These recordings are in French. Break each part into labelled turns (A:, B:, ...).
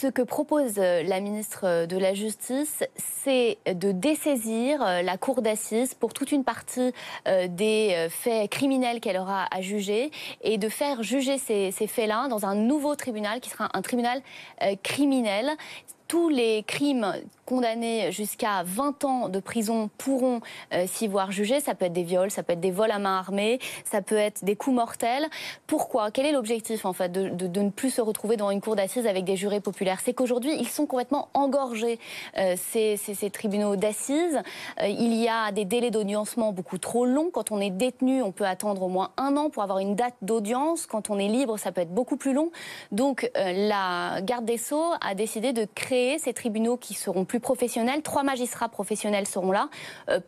A: Ce que propose la ministre de la Justice, c'est de dessaisir la cour d'assises pour toute une partie des faits criminels qu'elle aura à juger et de faire juger ces faits-là dans un nouveau tribunal qui sera un tribunal criminel. Tous les crimes condamnés jusqu'à 20 ans de prison pourront s'y voir jugés. Ça peut être des viols, ça peut être des vols à main armée, ça peut être des coups mortels. Pourquoi? Quel est l'objectif en fait de ne plus se retrouver devant une cour d'assises avec des jurés populaires? C'est qu'aujourd'hui, ils sont complètement engorgés, ces tribunaux d'assises. Il y a des délais d'audiencement beaucoup trop longs. Quand on est détenu, on peut attendre au moins 1 an pour avoir une date d'audience. Quand on est libre, ça peut être beaucoup plus long. Donc la garde des Sceaux a décidé de créer ces tribunaux qui seront plus professionnels. 3 magistrats professionnels seront là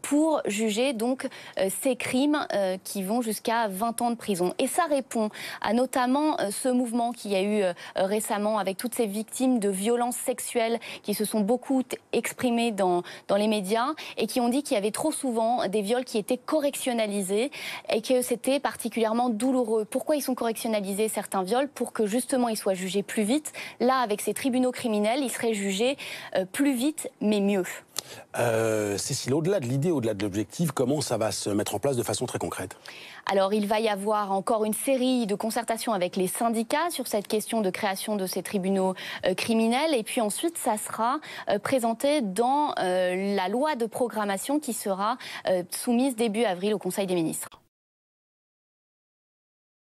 A: pour juger donc ces crimes qui vont jusqu'à 20 ans de prison. Et ça répond à notamment ce mouvement qu'il y a eu récemment avec toutes ces victimes de violences sexuelles qui se sont beaucoup exprimées dans les médias et qui ont dit qu'il y avait trop souvent des viols qui étaient correctionnalisés et que c'était particulièrement douloureux. Pourquoi ils sont correctionnalisés, certains viols? Pour que justement ils soient jugés plus vite. Là, avec ces tribunaux criminels, ils seraient jugés plus vite, mais mieux.
B: Cécile, au-delà de l'idée, au-delà de l'objectif, comment ça va se mettre en place de façon très concrète?
A: Alors, il va y avoir encore une série de concertations avec les syndicats sur cette question de création de ces tribunaux criminels. Et puis ensuite, ça sera présenté dans la loi de programmation qui sera soumise début avril au Conseil des ministres.